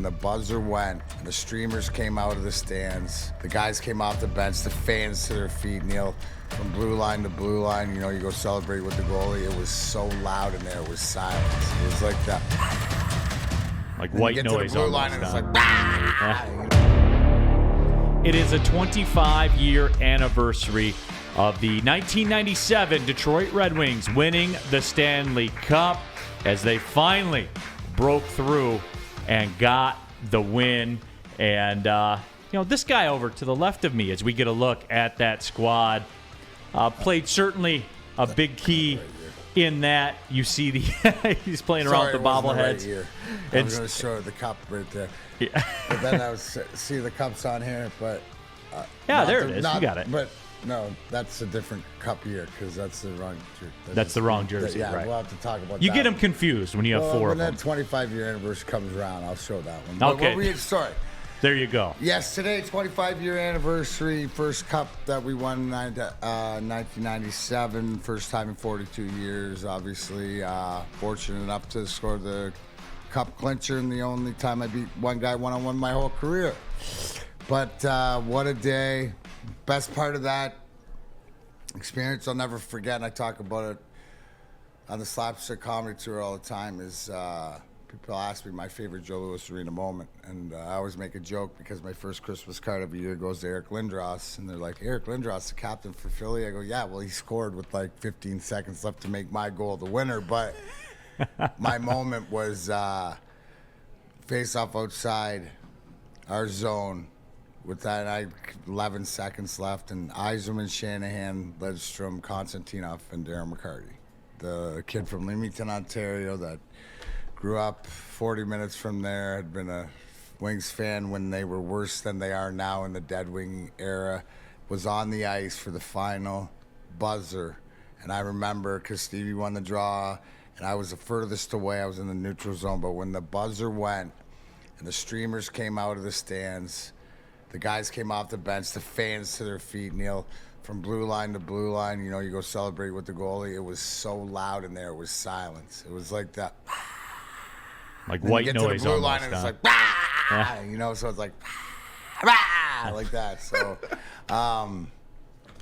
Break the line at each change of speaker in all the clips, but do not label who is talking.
the buzzer went, the streamers came out of the stands, the guys came off the bench, the fans to their feet, Neil, from blue line to blue line, you know, you go celebrate with the goalie. It was so loud in there, it was silence. It was like that.
Like white noise.
You get to the blue line and it's like,
It is a 25-year anniversary of the 1997 Detroit Red Wings winning the Stanley Cup as they finally broke through and got the win. And, this guy over to the left of me, as we get a look at that squad, played certainly a big key in that. You see he's playing around with the bobbleheads.
I was going to show the cup right there. Yeah. But then I was see the cups on here, but
there it is. You got it.
But no, that's a different cup year because that's the wrong jersey.
That's the wrong jersey, right?
We'll have to talk about that.
You get them confused when you have four of them.
When that 25-year anniversary comes around, I'll show that one.
Okay.
Sorry.
There you go.
Yes, today, 25-year anniversary, first cup that we won in 1997, first time in 42 years, obviously. Fortunate enough to score the cup clincher and the only time I beat one guy one-on-one my whole career. But what a day. Best part of that experience I'll never forget, and I talk about it on the Slapstick Comedy Tour all the time, is people ask me my favorite Joe Louis Arena moment, and I always make a joke because my first Christmas card every year goes to Eric Lindros, and they're like, Eric Lindros, the captain for Philly? I go, yeah, well, he scored with like 15 seconds left to make my goal the winner, but my moment was face-off outside our zone with that 11 seconds left, and Yzerman, Shanahan, Lidstrom, Konstantinov, and Darren McCarty, the kid from Leamington, Ontario that grew up 40 minutes from there, had been a Wings fan when they were worse than they are now in the Dead Wing era, was on the ice for the final buzzer. And I remember because Stevie won the draw, and I was the furthest away. I was in the neutral zone. But when the buzzer went and the streamers came out of the stands, the guys came off the bench, the fans to their feet, Neil, from blue line to blue line, you know, you go celebrate with the goalie. It was so loud in there, it was silence. It was like that.
Like white noise.
You get to the blue line and it's like, you know, so it's like, like that. So I'll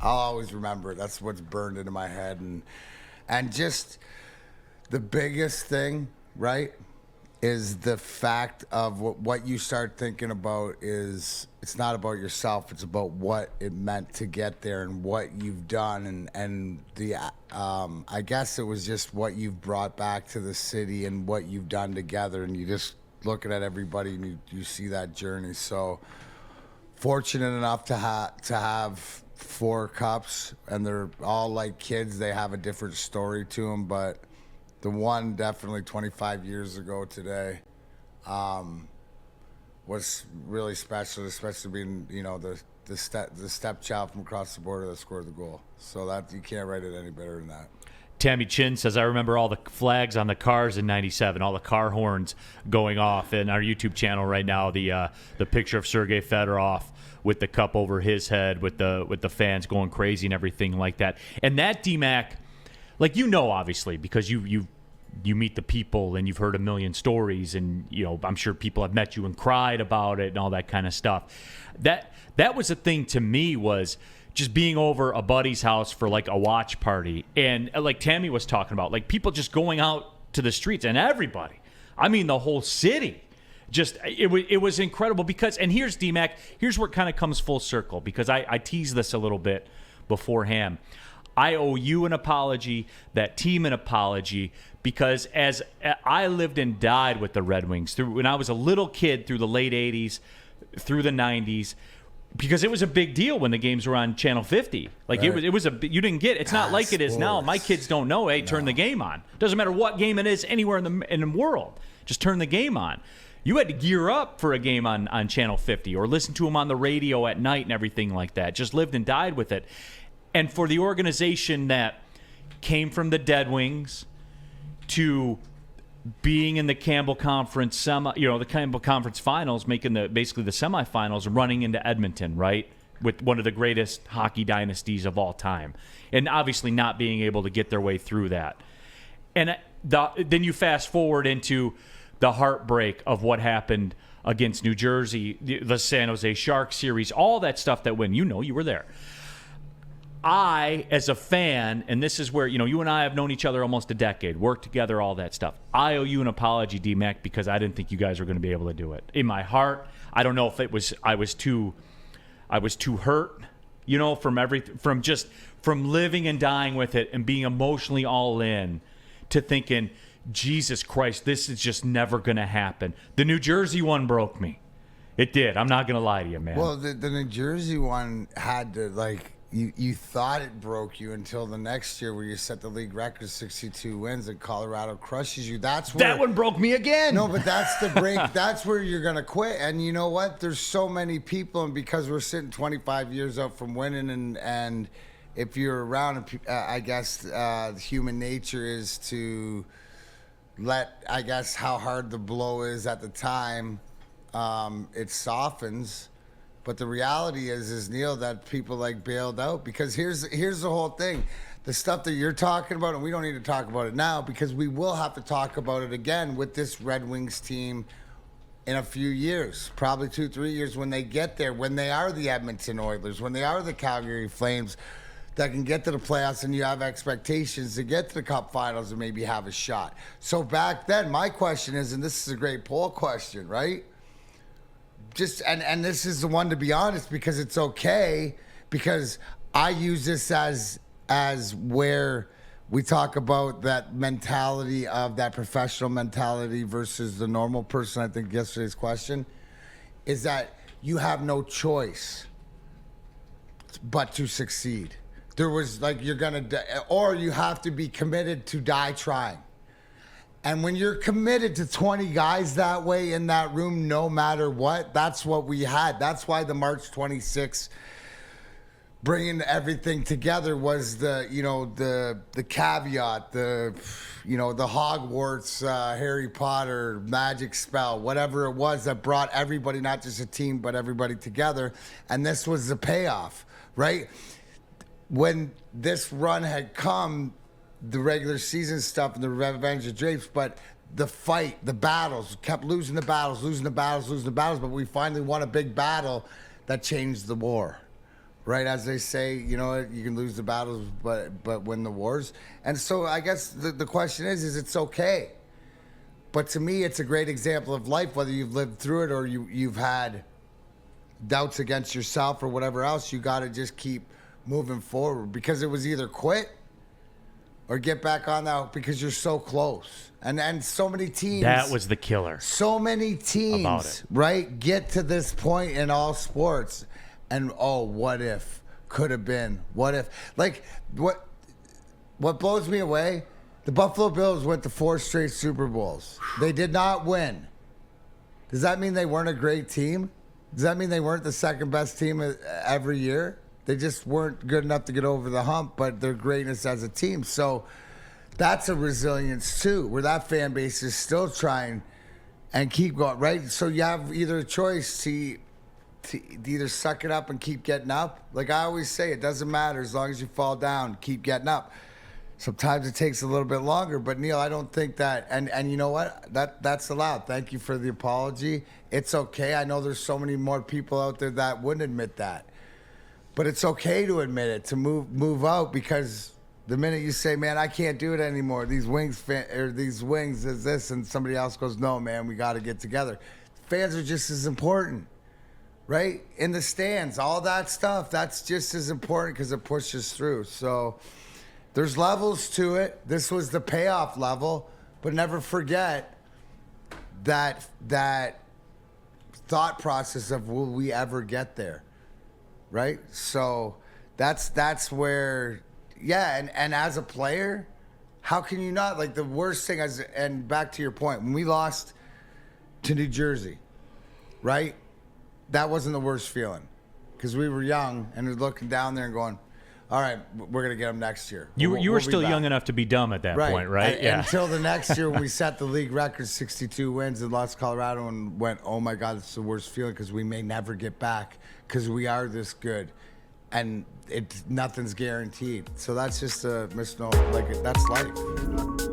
always remember it. That's what's burned into my head. And just the biggest thing, right, is the fact of what you start thinking about is it's not about yourself, it's about what it meant to get there and what you've done, and the I guess it was just what you've brought back to the city and what you've done together, and you just looking at everybody and you see that journey. So fortunate enough to have 4 cups, and they're all like kids. They have a different story to them, but the one definitely 25 years ago today was really special, especially being, you know, the stepchild from across the border that scored the goal. So that you can't write it any better than that.
Tammy Chin says, I remember all the flags on the cars in '97, all the car horns going off. In our YouTube channel right now, the picture of Sergei Fedorov with the cup over his head, with the fans going crazy and everything like that. And that, D-Mac, like, you know, obviously, because you meet the people and you've heard a million stories, and, you know, I'm sure people have met you and cried about it and all that kind of stuff. That was the thing to me, was just being over a buddy's house for like a watch party, and like Tammy was talking about, like people just going out to the streets, and everybody, I mean the whole city, just it was incredible. Because, and here's D-Mac, here's where it kind of comes full circle, because I teased this a little bit beforehand. I owe you an apology, that team an apology, because as I lived and died with the Red Wings through when I was a little kid, through the late 80s, through the 90s, because it was a big deal when the games were on Channel 50. Like, right. it was you didn't get, it's not like it is now. My kids don't know, hey, turn the game on. Doesn't matter what game it is anywhere in the world. Just turn the game on. You had to gear up for a game on Channel 50 or listen to them on the radio at night and everything like that. Just lived and died with it. And for the organization that came from the Dead Wings to being in the Campbell Conference the Campbell Conference Finals, making basically the semifinals, running into Edmonton, right, with one of the greatest hockey dynasties of all time, and obviously not being able to get their way through that. And then you fast forward into the heartbreak of what happened against New Jersey, the San Jose Sharks series, all that stuff that went. You were there. I, as a fan, and this is where, you and I have known each other almost a decade, worked together, all that stuff. I owe you an apology, D-Mac, because I didn't think you guys were going to be able to do it. In my heart, I don't know if I was too hurt, from living and dying with it and being emotionally all in to thinking, Jesus Christ, this is just never going to happen. The New Jersey one broke me. It did. I'm not going to lie to you, man.
Well, the New Jersey one had to, you thought it broke you until the next year where you set the league record, 62 wins, and Colorado crushes you. That's where,
that one broke me again.
No, but that's the break. That's where you're going to quit. And you know what? There's so many people, and because we're sitting 25 years out from winning, and if you're around, I guess human nature is to let, I guess, how hard the blow is at the time, it softens. But the reality is Neil, that people bailed out, because here's the whole thing. The stuff that you're talking about, and we don't need to talk about it now because we will have to talk about it again with this Red Wings team in a few years, probably 2-3 years, when they get there, when they are the Edmonton Oilers, when they are the Calgary Flames that can get to the playoffs, and you have expectations to get to the Cup Finals and maybe have a shot. So back then, my question is, and this is a great poll question, right? And this is the one, to be honest, because it's okay, because I use this as where we talk about that mentality of that professional mentality versus the normal person. I think yesterday's question is that you have no choice but to succeed. There was you're gonna, or you have to be committed to die trying. And when you're committed to 20 guys that way in that room, no matter what, that's what we had. That's why the March 26th bringing everything together was the caveat, the Hogwarts, Harry Potter, magic spell, whatever it was that brought everybody, not just a team, but everybody together. And this was the payoff, right? When this run had come, the regular season stuff and the revenge of Drapes, but the fight, the battles, kept losing the battles, but we finally won a big battle that changed the war, right? As they say, you can lose the battles, but win the wars. And so I guess the question is it's okay. But to me, it's a great example of life, whether you've lived through it or you've had doubts against yourself or whatever else. You got to just keep moving forward, because it was either quit or get back on that, because you're so close. And so many teams.
That was the killer.
So many teams, right, get to this point in all sports. And, what if? Could have been. What if? What blows me away, the Buffalo Bills went to 4 straight Super Bowls. They did not win. Does that mean they weren't a great team? Does that mean they weren't the second best team every year? They just weren't good enough to get over the hump, but their greatness as a team. So that's a resilience too, where that fan base is still trying and keep going, right? So you have either a choice to either suck it up and keep getting up. Like I always say, it doesn't matter as long as you fall down, keep getting up. Sometimes it takes a little bit longer, but Neil, I don't think that, and you know what? That's allowed. Thank you for the apology. It's okay. I know there's so many more people out there that wouldn't admit that. But it's okay to admit it, to move out, because the minute you say, man, I can't do it anymore, these wings is this, and somebody else goes, no, man, we got to get together. Fans are just as important, right? In the stands, all that stuff, that's just as important because it pushes through. So there's levels to it. This was the payoff level, but never forget that thought process of, will we ever get there? Right? So that's where, and as a player, how can you not? The worst thing, and back to your point, when we lost to New Jersey, right? That wasn't the worst feeling, because we were young and we're looking down there and going, all right, we're going to get them next year.
You were still young enough to be dumb at that point, right?
Yeah. Until the next year when we set the league record, 62 wins, and lost Colorado, and went, oh my God, it's the worst feeling because we may never get back because we are this good. And nothing's guaranteed. So that's just a misnomer. That's life.